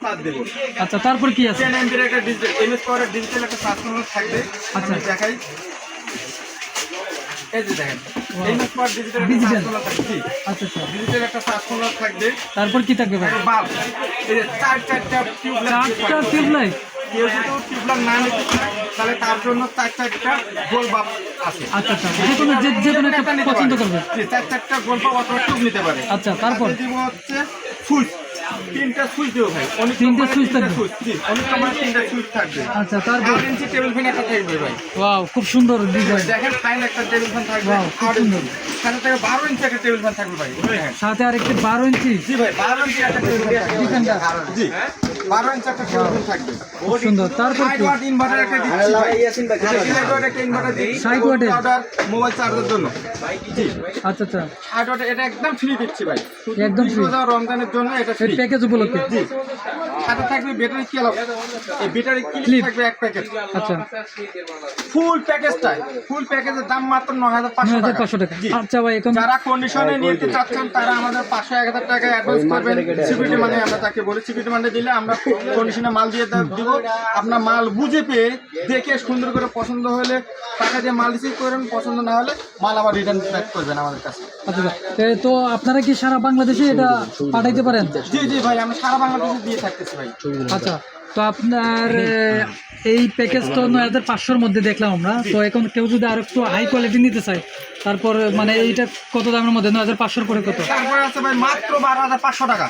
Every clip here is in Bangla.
তার দেব। আচ্ছা, তারপর কি আছে? 10 এমবির একটা ডিজিটাল এমএস পাওয়ারের ডিজিটাল একটা ট্রান্সফরমার থাকবে। আচ্ছা, দেখাই, এই যে দেখেন এমএস পাওয়ার ডিজিটাল ট্রান্সফরমার থাকবে। আচ্ছা আচ্ছা, ডিজিটাল একটা ট্রান্সফরমার থাকবে। তারপর কি থাকবে ভাই? বাল্ব, এই যে চারটা টিউব লাইট। কেউ যদি টিউবলাইট না নিতে চায় তাহলে তার জন্য চারটা গোল বাল্ব আছে। আচ্ছা আচ্ছা, যে কোনো একটা পছন্দ করবে। চারটা গোল বাল্ব অথবা টিউব নিতে পারে। আচ্ছা, তারপর দিব হচ্ছে সুইচ, 3টা সুইচ দেবো ভাই। অনেক 3টে সুইচ থাকবে। অনেক সময় 3টা সুইচ থাকবে। আচ্ছা, তারপর 8 ইঞ্চি টেবিল ফ্যান একটা থাকবে ভাই। ওয়াও, খুব সুন্দর ডিজাইন। দেখেন ফাইন একটা টেবিল ফ্যান থাকবে। ওয়াও, খুব সুন্দর। সাথে থেকে 12 ইঞ্চি একটা টেবিল ফ্যান থাকবে ভাই। সাথে আরেকটি 12 ইঞ্চি। জি ভাই, 12 ইঞ্চি একটা টেবিল ফ্যান থাকবে। ডিফেন্ডার। জি, 12 ইঞ্চি একটা টেবিল ফ্যান থাকবে। খুব সুন্দর। তারপর কি? 60 ওয়াট ইনভার্টার একটা দিচ্ছি ভাই। 60 ওয়াট একটা ইনভার্টার দিচ্ছি। 60 ওয়াটের মোবাইল চার্জার জন্য। জি, আচ্ছা আচ্ছা, 60 ওয়াট এটা একদম ফ্রি দিচ্ছি ভাই। একদম free। রমজানের জন্য এটা এই ফ্রি। প্যাকেজ উপলক্ষে। জি, সাথে থাকবে ব্যাটারি ক্লিপ। এই ব্যাটারি ক্লিপ ক্লিপ থাকবে এক প্যাকেট। আচ্ছা, ফুল প্যাকেজটাই, ফুল প্যাকেজের দাম মাত্র 9500 টাকা। 9500 টাকা। জি। আচ্ছা ভাই, এখন যারা কন্ডিশনে নিতে চাচ্ছেন তারা আমাদের 500-1000 টাকা অ্যাডভান্স করবেন। সিকিউরিটি মানি আমরা তাকে বলি, সিকিউরিটি মানি দিলে আমরা কন্ডিশনে মাল দিয়ে দিব। আপনার মাল বুঝে পেয়ে দেখে সুন্দর করে পছন্দ হলে টাকা দিয়ে মাল রিসিভ করেন, পছন্দ না হলে মাল আবার রিটার্ন ব্যাক করবেন আমাদের কাছে। আচ্ছা, তো আপনারা কি সারা বাংলাদেশে এটা পাঠাইতে পারেন? জি জি ভাই, আমরা সারা বাংলাদেশে দিয়ে থাকতেছি ভাই। আচ্ছা, তো আপনার এই প্যাকেজ তো 9500-র মধ্যে দেখলাম আমরা। তো এখন কেউ যদি আর একটু হাই কোয়ালিটি নিতে চায়, তারপর মানে এইটা কত দামের মধ্যে? 9500-র পরে কত? তারপরে আছে ভাই মাত্র 12500 টাকা।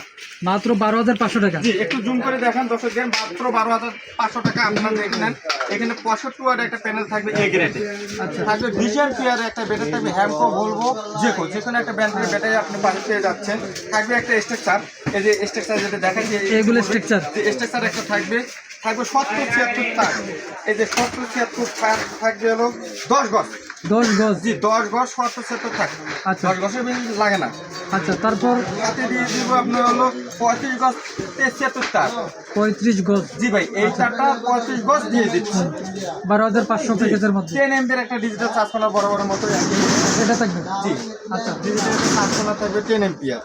মাত্র 12500 টাকা। জি, একটু জুম করে দেখেন দর্শক, দেন মাত্র 12500 টাকা আপনারা দেখে নেন। এখানে 65 ওয়াট একটা প্যানেল থাকবে এ গ্রেডে। আচ্ছা, থাকবে ভিশন পিয়ারে একটা ব্যাটারি থাকবে, হ্যামকো, ভলভো, যে কোনো একটা ব্র্যান্ডের ব্যাটারি আপনি পাশে পেয়ে যাচ্ছেন। থাকবে একটা স্ট্রাকচার, এই যে স্ট্রাকচার যেটা দেখাচ্ছি এগুলো স্ট্রাকচার। যে স্ট্রাকচার একটা থাকবে। 70-76 তার, এই যে 70-76 তার থাকবে হলো 10 গজ। 10 গজ। জি, 10 গজ 70-76 থাকবে। আচ্ছা। 10 গজের বেশি লাগে না। আচ্ছা, তারপর সাথে দিয়ে দিব আপনার হলো 35 গজ 73 তার। 35 গজ। জি ভাই, এই চারটা 35 গজ দিয়ে দিচ্ছি। 12500 প্যাকেজের মধ্যে 10 এমবির একটা ডিজিটাল ট্রান্সফরমার বড় বড় মতো এটা থাকবে। জি, আচ্ছা, ডিজিটাল ট্রান্সফরমার থাকবে 10 এমপিআর।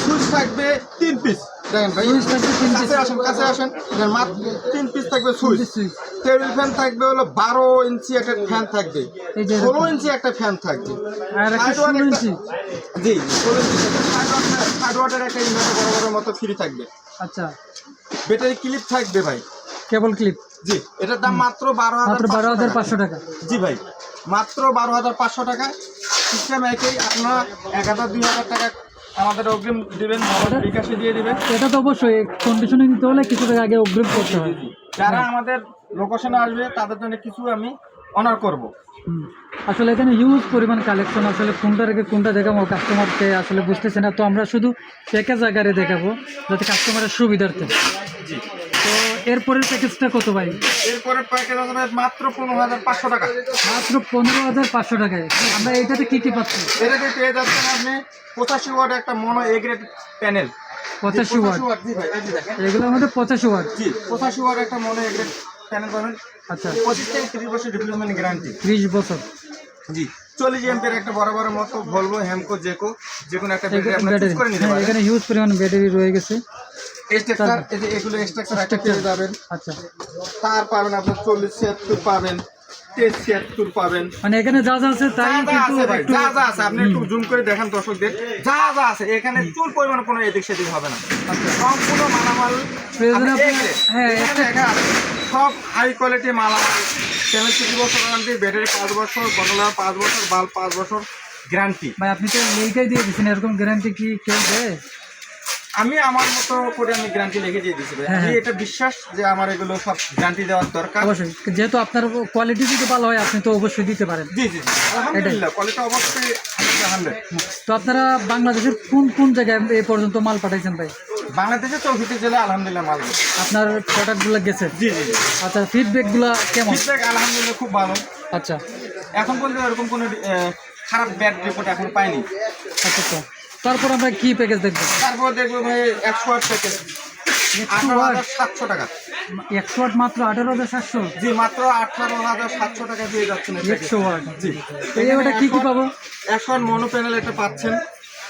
সুইচ থাকবে 3 পিস। দেখেন ভাই, সুইচ থাকবে 3 পিস। কাছে আসেন। দেখেন মাত্র 3 পিস থাকবে সুইচ। সুইচ। টেবিল ফ্যান থাকবে হলো 12 ইঞ্চি একটা ফ্যান থাকবে। এই যে 16 ইঞ্চি একটা ফ্যান থাকবে। আর একটা 16 ইঞ্চি। জি, 16 ইঞ্চি থাকবে। 60 ওয়াটের একটা ইনভার্টার বড় বড় মতো ফ্রি থাকবে। আচ্ছা, ব্যাটারি ক্লিপ থাকবে ভাই। কেবল ক্লিপ। জি, এটার দাম মাত্র মাত্র 12500 টাকা। জি ভাই, মাত্র 12500 টাকা। সিস্টেম একই, আপনারা 1000-2000 টাকা আমাদের অগ্রিম দিবেন, বিকাশে দিয়ে দিবেন। এটা তো অবশ্যই কন্ডিশনে নিতে হলে কিছু টাকা আগে অগ্রিম করতে হয়। যারা আমাদের লোকেশনে আসবে তাদের জন্য কিছু আমি অনার করব। আসলে এখানে হিউজ পরিমাণ কালেকশন, আসলে কোনটা রেখে কোনটা দেখাবো কাস্টমারকে আসলে বুঝতেছে না। তো আমরা শুধু প্যাকেজ আকারে দেখাবো যাতে কাস্টমারের সুবিধার্থে। জি, তো এরপরের প্যাকেজটা কত ভাই? এরপরে প্যাকেজ হবে মাত্র 15500 টাকা। মাত্র 15500 টাকায় আমরা এইটাতে কি কি পাচ্ছি? এটাতে পেয়ে যাচ্ছেন আপনি 85 ওয়াট একটা মনো এ গ্রেড প্যানেল। 85 ওয়াট। জি ভাই, এই যে দেখেন। এগুলোর মধ্যে 85 ওয়াট। জি, 85 ওয়াট একটা মনো এ গ্রেড প্যানেল পাবেন। আচ্ছা, 25 থেকে 30 বছর রিপ্লেসমেন্ট গ্যারান্টি। 30 বছর। জি, 40 এমপির একটা বড় বড় মতো ভলভো, হ্যামকো, যে কোনো একটা ব্যাটারি আপনি ব্যাটারি, চুজ করে নিতে পারেন। এখানে হিউজ পরিমাণ ব্যাটারি রয়ে গেছে। স্ট্রাকচার, এই যে এগুলো স্ট্রাকচার একটা পেয়ে যাবেন। আচ্ছা, তার পাবেন আপনার 40-76 পাবেন, 73 পাবেন। মানে এখানে যা যা আছে তাই যা যা কিন্তু আছে ভাই, একটু যা যা আছে আপনি একটু জুম করে দেখান দর্শকদের। যা যা আছে এখানে চুল পরিমাণ কোনো এদিক সেদিক হবে না। সম্পূর্ণ মালামাল প্রয়োজনে আপনি আপনি- এখানে- হ্যাঁ, এখানে দেখা আছে, সব হাই কোয়ালিটি মালামাল। 70 বছর গ্যারান্টি, ব্যাটারি 5 বছর, কন্ট্রোলার 5 বছর, বাল্ব 5 বছর গ্যারান্টি। ভাই আপনি তো এইটাই দিয়ে দিচ্ছেন, এরকম গ্যারান্টি কি কেউ দেয়? আমি আমার মতো করে আমি গ্যারান্টি লিখে দিয়ে দিচ্ছি ভাই। হ্যাঁ, আমি হ্যাঁ। এটা বিশ্বাস যে আমার এগুলো সব গ্যারান্টি দেওয়ার দরকার। অবশ্যই, যেহেতু আপনার কোয়ালিটি যদি ভালো হয় আপনি তো অবশ্যই দিতে পারেন। জি জি জি, আলহামদুলিল্লাহ কোয়ালিটি অবশ্যই 100। তো আপনারা বাংলাদেশের কোন কোন জায়গায় এই পর্যন্ত মাল পাঠাইছেন ভাই? বাংলাদেশে 64 জেলা আলহামদুলিল্লাহ মাল। আপনার প্রোডাক্টগুলো গেছে? জি জি জি, আচ্ছা, ফিডব্যাকগুলো কেমন? ফিডব্যাক আলহামদুলিল্লাহ খুব ভালো। আচ্ছা এখন পর্যন্ত এরকম কোনো খারাপ ব্যাড রিপোর্ট এখন পাইনি। আচ্ছা, তো তারপর আমরা কি প্যাকেজ দেখবো? তারপর দেখবো ভাই 100 ওয়াট প্যাকেজ 18,700 টাকা। 100 ওয়াট মাত্র 18,700। জি, মাত্র 18,700 টাকা দিয়ে যাচ্ছেন এই 100 ওয়াট। জি, এই ওটা কি কি পাবো? 100 ওয়াট মনো প্যানেল একটা পাচ্ছেন।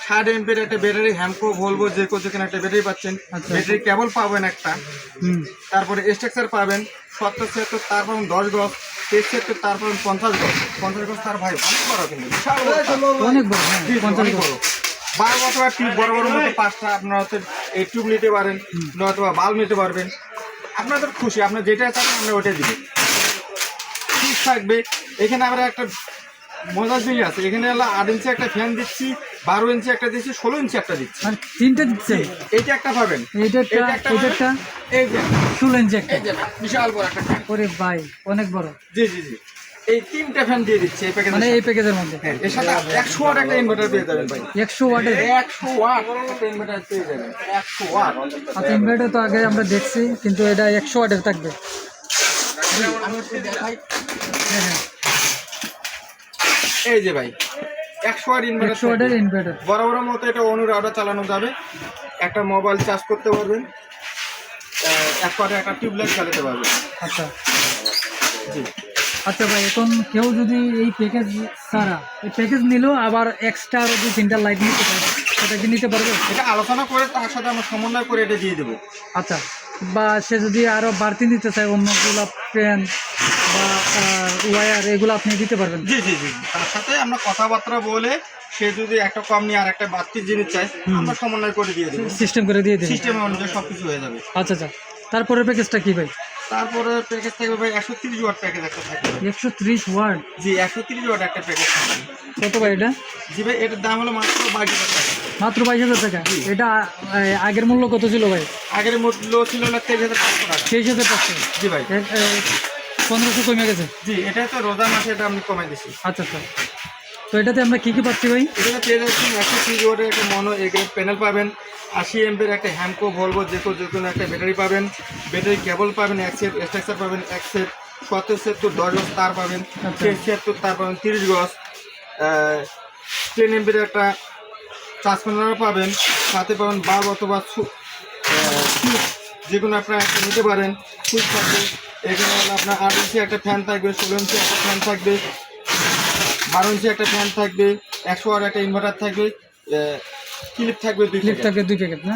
60 এমপির একটা ব্যাটারি, হ্যামকো বলবো যেখানে একটা ব্যাটারি পাচ্ছেন, আচ্ছা। ব্যাটারি কেবল পাবেন একটা, হুম, তারপরে স্ট্রাকচার পাবেন 70-76, তার পাবেন 10 গজ, 73, তার পাবেন 50 গজ। 50 গজ তার ভাই অনেক বড়, কিন্তু বিশাল বড় তার। অনেক বড়, হ্যাঁ, জি, জি, 50 অনেক বড়। 12 অথবা টিউব বড় বড় মতো 5টা আপনারা হচ্ছে এই টিউব নিতে পারেন, অথবা বাল্ব নিতে পারবেন, আপনাদের খুশি, আপনার যেটা চান আমরা ওটাই দিব। ঠিক থাকবে। এখানে আমরা একটা মজার জিনিস আছে, এখানে হলো 8 ইঞ্চি একটা ফ্যান দিচ্ছি, 12 ইঞ্চি একটা দিচ্ছি, 16 ইঞ্চি একটা দিচ্ছি। আর 3টে দিচ্ছে, এইটা একটা পাবেন, এইটা একটা, এইটা একটা এইটা পাবেন, একটা, এই যে 16 ইঞ্চি একটা। এই যে বিশাল বড় একটা ফ্যান। ওরে ভাই, অনেক বড়। জি জি জি, এই 3টে ফ্যান দিয়ে দিচ্ছি এই প্যাকেজে। মানে এই প্যাকেজের মধ্যে হ্যাঁ, এর সাথে 100 ওয়াট একটা ইনভার্টার পেয়ে যাবেন ভাই। 100 ওয়াটের। 100 ওয়াট একটা ইনভার্টার পেয়ে যাবেন, 100 ওয়াট। আচ্ছা, ইনভার্টার তো আগে আমরা দেখছি, কিন্তু এটা 100 ওয়াটের থাকবে। আমি একটু দেখাই। হ্যাঁ হ্যাঁ, এই যে ভাই 100 ওয়াট 100 ওয়াটের ইনভার্টার, ইনভার্টার। বড় বড় মতো এটা অনুরাউটার চালানো যাবে, একটা মোবাইল চার্জ করতে পারবেন, 1 ওয়াটের একটা টিউবলাইট চালাতে পারবেন। আচ্ছা জি, আচ্ছা ভাই, এখন কেউ যদি এই প্যাকেজ ছাড়া এই প্যাকেজ নিলেও আবার এক্সট্রা আরো 2-3টা লাইট নিতে পারে, সেটা কি নিতে পারবে? এটা আলোচনা করে তার সাথে আমরা সমন্বয় করে এটা দিয়ে দেবো। আচ্ছা, বা সে যদি আরো বাড়তি নিতে চায়, অন্যগুলো পেন বা ওয়্যার, এগুলো আপনি দিতে পারবেন? জি জি জি, তার সাথে আমরা কথাবার্তা বলে সে যদি একটা কম নিয়ে আর একটা বাড়তি জিনিস চায় আমরা সমন্বয় করে দিয়ে দেবো, সিস্টেম করে দিয়ে দেবেন? সিস্টেম অনুযায়ী সবকিছু হয়ে যাবে। আচ্ছা আচ্ছা, তারপরের প্যাকেজটা কি ভাই? তারপরে প্যাকেজ থাকবে ভাই 130 ওয়াট প্যাকেজ একটা থাকবে। 130 ওয়াট? জি, 130 ওয়াট একটা প্যাকেজ থাকবে। কত ভাই এটা? জি ভাই, এটার দাম হলো মাত্র 22,000 টাকা। মাত্র 22,000 টাকা? এটা আগের মূল্য কত ছিল ভাই? আগের মূল্য ছিল হলো 23,500 টাকা। 23,500? জি ভাই, 1500 কমে গেছে? জি, এটা তো রোজা মাসে এটা আমি কমাই দিছি। আচ্ছা আচ্ছা, তো এটাতে আমরা কি কি পাচ্ছি ভাই? এখানে পেয়ে যাচ্ছেন 130 ওয়াটের একটা মনো এগ্রেড প্যানেল পাবেন, 80 এমপির একটা হ্যামকো ভলভো যেকোনো একটা ব্যাটারি পাবেন, ব্যাটারি কেবল পাবেন, এক সেট স্ট্রাকচার পাবেন, এক সেট 70-70 10 গজ তার পাবেন, আচ্ছা। 76 তার পাবেন 30 গজ, 10 এমপির একটা ট্রান্সফর্মার পাবেন, সাথে পাবেন বাল্ব অথবা সুইচ, যেকোনো আপনারা একটা নিতে পারেন, সুইচ থাকবে। এখানে হলো আপনার 8 ইঞ্চি একটা ফ্যান থাকবে, 16 ইঞ্চি একটা ফ্যান থাকবে, 12 ইঞ্চি একটা ফ্যান থাকবে, 100 ওয়াট একটা ইনভার্টার থাকবে, ক্লিপ থাকবে 2 ক্লিপ প্যাকেট। থাকে 2 প্যাকেট না?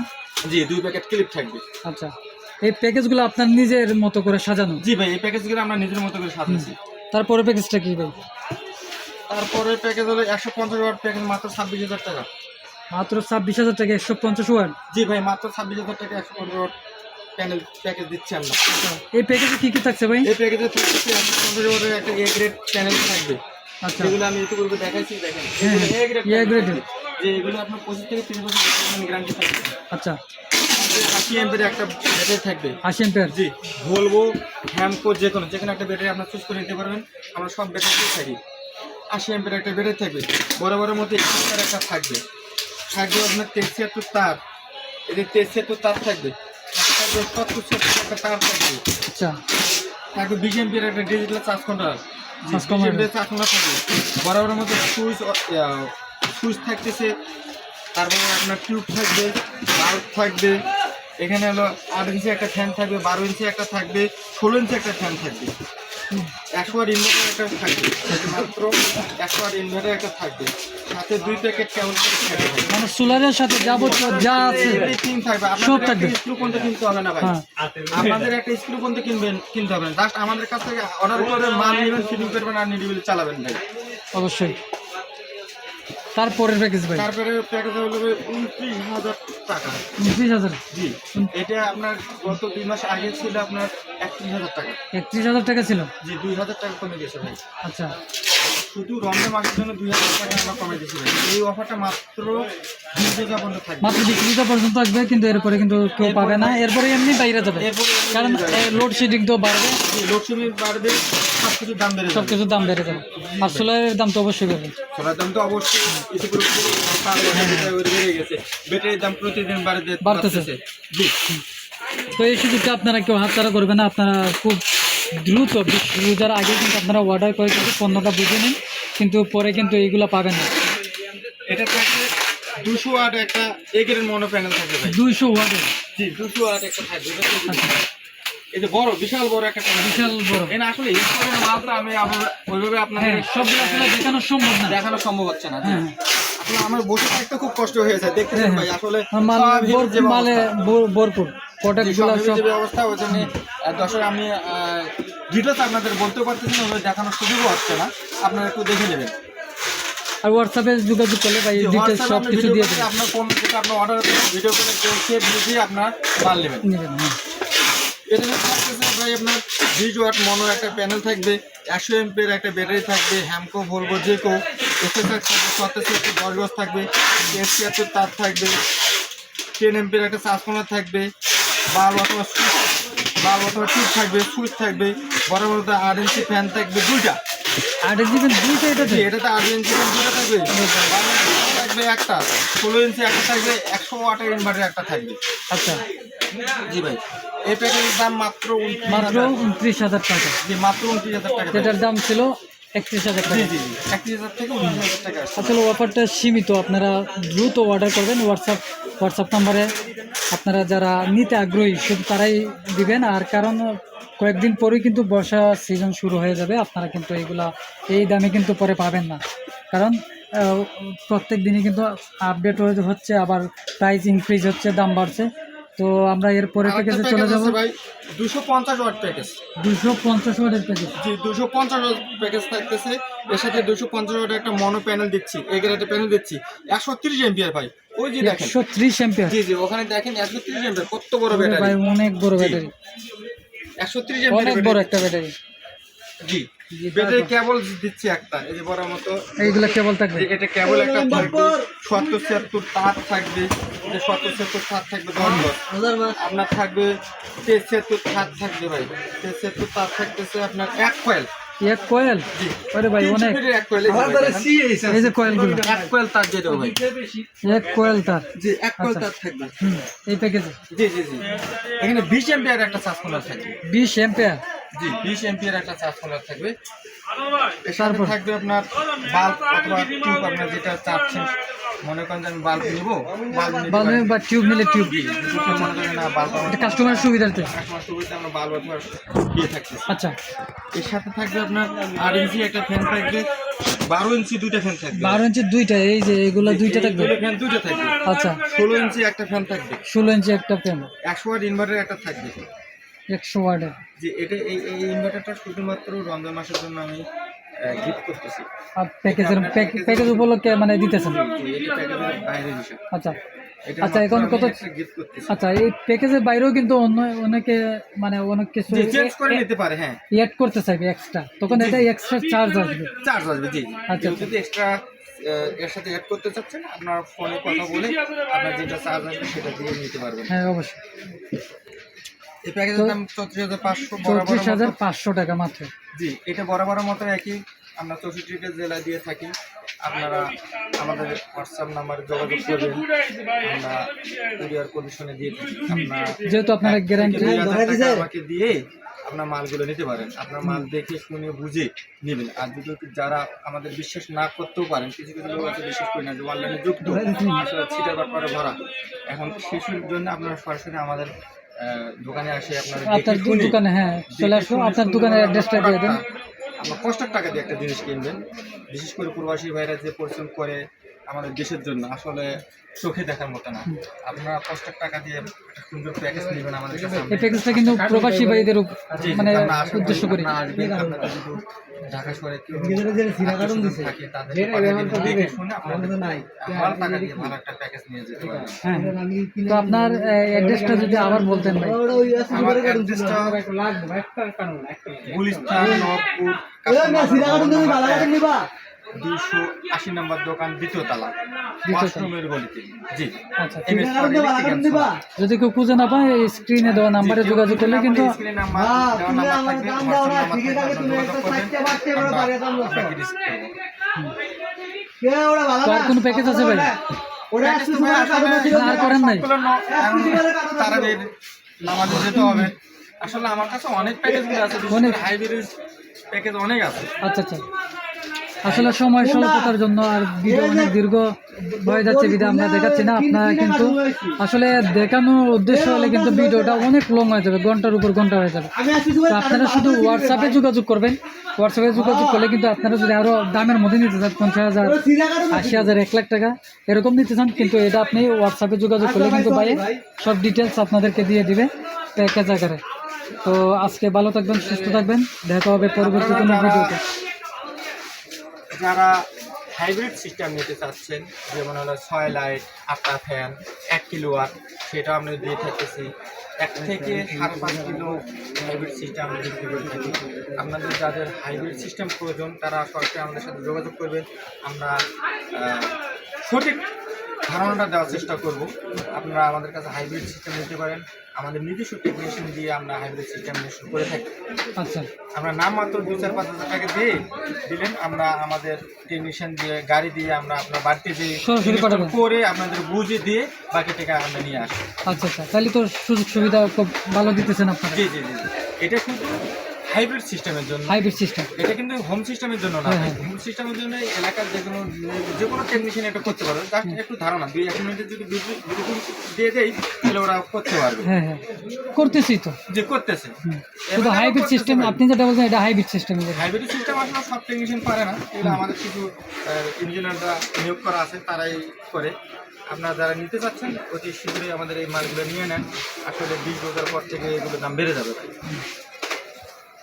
জি, 2 প্যাকেট ক্লিপ থাকবে। আচ্ছা, এই প্যাকেজগুলো আপনার নিজের মতো করে সাজানো? জি ভাই, এই প্যাকেজগুলো আমরা নিজের মতো করে সাজিয়েছি। তারপরে প্যাকেজটা কি ভাই? তারপরে প্যাকেজ হলো 150 ওয়াট প্যাকেজ, মাত্র 26,000 টাকা। মাত্র 26,000 টাকা 150 ওয়াট? জি ভাই, মাত্র 26,000 টাকা 150 ওয়াট প্যানেল প্যাকেজ দিচ্ছি আমরা। এই প্যাকেজে কি কি থাকছে ভাই? এই প্যাকেজে থাকছে 150 ওয়াটের একটা এ গ্রেড প্যানেল থাকবে, আচ্ছা, যেগুলো আমি একটু করে দেখাইছি, দেখেন হ্যাঁ, এগুলো A grade A grade। থাকবে। যে এগুলো আপনার 25 থেকে 30 বছর গ্যারান্টি থাকবে। আচ্ছা, 80 এমপির একটা ব্যাটারি থাকবে। 80 এম্পিয়ার? জি, ভলভো হ্যামকো যেকোনো একটা ব্যাটারি আপনার চুজ করে নিতে পারবেন, আমরা সব ব্যাটারি থাকি। 80 এমপির একটা ব্যাটারি থাকবে, বড় বড় মধ্যে একটা থাকবে, আপনার 73 তার, এদের 73 তার থাকবে, থাকবে 70 একটা তার থাকবে, আচ্ছা, থাকবে 20 এমপির একটা digital charge controller, charge controller. Charge controller থাকবে, বড় বড় মধ্যে সুইচ থাকতেছে, তারপরে আপনার টিউব থাকবে, বাল্ব থাকবে, এখানে হলো 8 ইঞ্চি একটা ফ্যান থাকবে, 12 ইঞ্চি একটা থাকবে, 16 ইঞ্চি একটা ফ্যান থাকবে, 100 ওয়াট ইনভার্টার একটা থাকবে, মাত্র 100 ওয়াট ইনভার্টার একটা থাকবে, সাথে 2 প্যাকেট কেবল থাকবে। মানে সোলারের সাথে যাবতীয় যা আছে এভরিথিং থাকবে। সব আপনাদের থাকবে। একটা স্ক্রু পর্যন্ত কিনতে হবে না ভাই, হ্যাঁ, আপনাদের একটা স্ক্রু পর্যন্ত কিনতে হবে না, জাস্ট আমাদের কাছ থেকে অর্ডার করে মাল নেবেন, ফিটিং করবেন আর নিরিবিলি চালাবেন ভাই। অবশ্যই। তারপরের প্যাকেজ ভাই? তারপরে প্যাকেজ হলো 29,000 টাকা। 29,000? জি, এটা আপনার গত 2 মাস আগে ছিল আপনার 31,000 টাকা। 31,000 টাকা ছিল? জি, 2,000 টাকা কমে গেছে ভাই। আচ্ছা, শুধু রমজান মাসের জন্য 2,000 টাকা আমরা কমে দিচ্ছি ভাই। এই অফারটা মাত্র 20,000 পর্যন্ত থাকবে। মাত্র 20,000 পর্যন্ত আসবে, কিন্তু এরপরে কিন্তু কেউ পাবে না, এরপরে এমনি বাইরে যাবে, এরপরে এমনি কারণ বাইরে যাবে। লোডশেডিং তো বাড়বে, লোডশেডিং বাড়বে, সব কিছুর দাম বেড়ে যাবে। সবকিছুর দাম বেড়ে যাবে, আর সোলারের দাম তো অবশ্যই বাড়বে। সোলার দাম তো অবশ্যই বেড়ে গেছে, ব্যাটারির দাম প্রতিদিন বাড়তেছে। জি, তো এই সুযোগটা আপনারা কেউ হাতছাড়া করবেন না, আপনারা খুব দ্রুত রোজার আগে কিন্তু আপনারা অর্ডার করে কিন্তু পণ্যটা বুঝে নিন, কিন্তু পরে কিন্তু এইগুলো পাবেন না। এটা থাকবে 200 ওয়াট একটা এগ্রেড মনো প্যানেল থাকবে ভাই। 200 ওয়াটের? জি, 200 ওয়াট একটা থাকবে। এই যে বড়, বিশাল বড় একটা প্যানেল, বিশাল বড়। এটা আসলে ইনস্টলের মালটা আমি ওইভাবে আপনাদের হ্যাঁ, সবগুলো আসলে দেখানো সম্ভব না, দেখানো সম্ভব হচ্ছে না। হ্যাঁ, আসলে আমার বসে থাকতে খুব কষ্ট হয়েছে দেখতেছেন ভাই আসলে মাল সব হিট যে মালে ভরপুর প্রোডাক্টগুলো সব যে ব্যবস্থা ওই জন্য দর্শক আমি ডিটেলস আপনাদের বলতে পারতেছি না, ওই দেখানোর সুযোগও হচ্ছে না, আপনারা একটু দেখে নেবেন। আর হোয়াটসঅ্যাপে যোগাযোগ করলে ভাই ডিটেলস সব কিছু দিয়ে দেবেন। আপনার কোন কিছু আপনার অর্ডার ভিডিও করে দেখে বুঝিয়ে আপনার মাল নেবেন। এটা থাকতেছে ভাই আপনার 20 ওয়াট মনো একটা প্যানেল থাকবে, 100 এমপির একটা ব্যাটারি থাকবে, হ্যামকো ভলভো যে কেউ এসএসআর থাকবে, 77 10 গজ থাকবে, S76 তার থাকবে, 10 এমপির একটা ট্রান্সফর্মার থাকবে, বাল্ব অথবা টিউব থাকবে, সুইচ থাকবে, বড় বড় 8 ইঞ্চি ফ্যান থাকবে দুইটা। 8 ইঞ্চি দুইটা এটাতে? এটাতে 8 ইঞ্চি ফ্যান দুইটা থাকবে, 12 ইঞ্চি থাকবে একটা, 16 ইঞ্চি একটা থাকবে, 100 ওয়াটের ইনভার্টার একটা থাকবে। আচ্ছা জি ভাই, এই প্যাকেজের দাম মাত্র 29,000 টাকা। জি মাত্র 29,000 টাকা। যেটার দাম ছিল 31,000 টাকা। জি জি 31,000 থেকে 29,000 টাকা। আসলে অফারটা সীমিত, আপনারা দ্রুত অর্ডার করবেন। হোয়াটসঅ্যাপ নাম্বারে আপনারা যারা নিতে আগ্রহী শুধু তারাই দিবেন। আর কারণ কয়েকদিন পরেই কিন্তু বর্ষা সিজন শুরু হয়ে যাবে, আপনারা কিন্তু এইগুলা এই দামে কিন্তু পরে পাবেন না, কারণ প্রত্যেক দিনই কিন্তু আপডেট হচ্ছে, আবার প্রাইস ইনক্রিজ হচ্ছে, দাম বাড়ছে। তো আমরা এর পরে প্যাকেজে চলে যাব ভাই 250 ওয়াট প্যাকেজ। 250 ওয়াটের প্যাকেজ? জি 250 ওয়াট প্যাকেজ থাকতেছে। এর সাথে 250 ওয়াটের একটা মনো প্যানেল দিচ্ছি, এই গ্রেডের প্যানেল দিচ্ছি, 130 এম্পিয়ার ভাই। ওই যে দেখেন 130 এম্পিয়ার। জি জি ওখানে দেখেন 130 এম্পিয়ার, কত বড় ব্যাটারি ভাই, অনেক বড় ব্যাটারি, 130 এম্পিয়ার, অনেক বড় একটা ব্যাটারি। জি ব্যাটারি কেবল দিচ্ছি একটা, এই যে বড় মতো এইগুলা কেবল থাকবে? এটা কেবল একটা থাকবে, 70-76 তার থাকবে, যে 70-76 তার থাকবে 10 গজ। আপনার থাকবে 73 তার থাকবে ভাই, 73 তার থাকতেছে আপনার এক কয়েল। এক কয়েল? আরে ভাই অনেক। এক কয়েল, এই যে কয়েলগুলো, এক কয়েল তার দিয়ে দেবো ভাই। এক কয়েল তার? জি এক কয়েল তার থাকবে এই প্যাকেজে? জি জি জি এখানে 20 এম্পিয়ার একটা ট্রান্সফর্মার থাকবে। 20 এম্পিয়ার? জি 20 এম্পিয়ার একটা ট্রান্সফর্মার থাকবে। এর সাথে থাকবে আপনার বাল্ব অথবা টিউব, আপনার যেটা চাচ্ছেন, মনে করেন যে আমি বাল্ব নিব, বাল্ব বা টিউব নিলে টিউব, মনে করেন না বাল্ব কাস্টমারের সুবিধার্থে কাস্টমার সুবিধা আমরা বাল্ব অথবা দিয়ে থাকতেছি। আচ্ছা, এর সাথে থাকবে আপনার 8 ইঞ্চি একটা ফ্যান থাকবে, 12 ইঞ্চি দুইটা ফ্যান থাকবে। 12 ইঞ্চি দুইটা? এই যে এগুলা দুইটা থাকবে? ফ্যান দুইটা থাকবে। আচ্ছা, 16 ইঞ্চি একটা ফ্যান থাকবে, 16 ইঞ্চি একটা ফ্যান, 100 ওয়াট ইনভার্টার একটা থাকবে। 100 ওয়াটের? যে এটা এই ইনভার্টারটা শুধুমাত্র রমজান মাসের জন্য আমি গিফট করতেছি। আর প্যাকেজ উপলক্ষে মানে দিতেছেন? এটা প্যাকেজের বাইরে বিষয়। আচ্ছা এটা আচ্ছা, এখন কত? গিফট করতেছি। আচ্ছা, এই প্যাকেজের বাইরেও কিন্তু অনেকে মানে অনেক কিছু চেঞ্জ করে নিতে পারে, হ্যাঁ অ্যাড করতে চাইবে এক্সট্রা, তখন এটা এক্সট্রা চার্জ আসবে? চার্জ আসবে জি। আচ্ছা, যদি এক্সট্রা এর সাথে অ্যাড করতে চাচ্ছেন, আপনার ফোনে কথা বলে আপনার যেটা চার্জ আসবে সেটা দিয়ে নিতে পারবেন। হ্যাঁ অবশ্যই। এই প্যাকেজের দাম 34,500। 34,500 টাকা মাত্র? জি এটা বরাবর মতো একই, আমরা 64টা জেলায় দিয়ে থাকি। আপনারা আমাদের হোয়াটসঅ্যাপ নাম্বারে যোগাযোগ করবেন, আমরা কুরিয়ার কন্ডিশনে দিয়ে থাকি। যেহেতু আপনারা গ্যারান্টি আমাকে দিয়ে আপনার মালগুলো নিতে পারেন, আপনার মাল দেখে শুনে বুঝে নেবেন। আর যদি যারা আমাদের বিশ্বাস না করতেও পারেন, কিছু কিছু লোক আছে বিশ্বাস করি না, যে অনলাইনে যুক্ত আসলে ছিটার ব্যাপারে ভরা, এখন শিশুর জন্য আপনারা সরাসরি আমাদের দোকানে আসে, আপনারা আপনার দোকানে, হ্যাঁ চলে আসো, আপনার দোকানের অ্যাড্রেসটা দিয়ে দেন। আপনার কষ্টের টাকা দিয়ে একটা জিনিস কিনবেন, বিশেষ করে প্রবাসী ভাইরা যে পরিশ্রম করে আমাদের দেশের জন্য, আসলে চোখে দেখার মতো না। আপনারা কষ্টের টাকা দিয়ে একটা সুন্দর প্যাকেজ নেবেন আমাদের কাছে। এই প্যাকেজটা কিন্তু প্রবাসী ভাইদের মানে উদ্দেশ্য করে। ঢাকা শহরে কেউ থাকে, তাদের দেখে শুনে আপনাদের ভালো টাকা দিয়ে ভালো একটা প্যাকেজ নিয়ে যেতে পারেন। হ্যাঁ, তো আপনার অ্যাড্রেসটা যদি আবার বলতেন ভাই। আমার অ্যাড্রেসটা গুলিস্তান, নরপুর, 280 নম্বর দোকান, দ্বিতীয় তালা, ওয়াশরুমের গলিতে। জি আচ্ছা, যদি কেউ খুঁজে না পায়, স্ক্রিনে দেওয়া নাম্বারে যোগাযোগ করলে কিন্তু আর কোনো প্যাকেজ আছে ভাই? আর করেন নাই? তারাবির নামাজে যেতে হবে। আসলে আমার কাছে অনেক প্যাকেজগুলো আছে, হাইব্রিড প্যাকেজ অনেক আছে। আচ্ছা আচ্ছা, আসলে সময় স্বল্পতার জন্য আর ভিডিও অনেক দীর্ঘ হয়ে যাচ্ছে, ভিডিও আমরা দেখাচ্ছি না। আপনারা কিন্তু আসলে দেখানোর উদ্দেশ্য হলে কিন্তু ভিডিওটা অনেক লং হয়ে যাবে, ঘন্টার উপর ঘন্টা হয়ে যাবে। তো আপনারা শুধু হোয়াটসঅ্যাপে যোগাযোগ করবেন। হোয়াটসঅ্যাপে যোগাযোগ করলে কিন্তু আপনারা যদি আরও দামের মধ্যে নিতে চান 50,000, 80,000, 1 লাখ টাকা এরকম নিতে চান, কিন্তু এটা আপনি হোয়াটসঅ্যাপে যোগাযোগ করলে কিন্তু ভাই সব ডিটেলস আপনাদেরকে দিয়ে দিবে প্যাকেজ আকারে। তো আজকে ভালো থাকবেন, সুস্থ থাকবেন, দেখা হবে পরবর্তী কোনো ভিডিওতে। যারা হাইব্রিড সিস্টেম নিতে চাচ্ছেন, যেমন হলো 6 লাইট, 8টা ফ্যান, 1 কিলোওয়াট, সেটাও আমরা দিয়ে থাকতেছি। 1 থেকে 5.5 কিলো হাইব্রিড সিস্টেম আমরা বিক্রি করে থাকি। আপনাদের যাদের হাইব্রিড সিস্টেম প্রয়োজন তারা সরাসরি আমাদের সাথে যোগাযোগ করবেন। আমরা সঠিক ধারণাটা দেওয়ার চেষ্টা করব। আপনারা আমাদের কাছে হাইব্রিড সিস্টেম নিতে পারেন। আমাদের নিজস্ব টেকনিশিয়ান দিয়ে আমরা হাইব্রিড সিস্টেম করে থাকি। আচ্ছা, আমরা নাম মাত্র 2-4-5 হাজার টাকা দিয়ে দিলেন, আমরা আমাদের টেকনিশিয়ান দিয়ে গাড়ি দিয়ে আমরা আপনার বাড়িতে দিয়ে সরাসরি পাঠাবেন করে আপনাদের বুঝে দিয়ে বাকি টাকা আমরা নিয়ে আসি। আচ্ছা আচ্ছা, তাহলে তো সুযোগ সুবিধা খুব ভালো দিতেছেন আপনারা। জি জি জি, এটা শুধু হাইব্রিড সিস্টেমের জন্য। হাইব্রিড সিস্টেম এটা কিন্তু হোম সিস্টেমের জন্য না। হ্যাঁ। হোম সিস্টেমের জন্য এলাকার যে কোনো টেকনিশিয়ান এটা করতে পারবে। জাস্ট একটু ধারণা 2-1 মিনিটে যদি বিদ্যুৎ দিয়ে দেয় তাহলে ওরা করতে পারবে। হ্যাঁ হ্যাঁ, করতেছি তো, যে করতেছে শুধু হাইব্রিড সিস্টেম আপনি যেটা বলছেন এটা হাইব্রিড সিস্টেম। হাইব্রিড সিস্টেম আসলে সব টেকনিশিয়ান পারে না, এগুলো আমাদের কিছু ইঞ্জিনিয়াররা নিয়োগ করা আছে, তারাই করে। আপনারা যারা নিতে চাচ্ছেন অতি শীঘ্রই আমাদের এই মালগুলো নিয়ে নেন। আসলে 20 বছর পর থেকে এগুলোর দাম বেড়ে যাবে ভাই।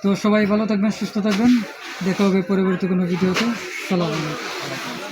তো সবাই ভালো থাকবেন, সুস্থ থাকবেন, দেখা হবে পরবর্তী কোনো ভিডিওতে। সালাম আলাইকুম।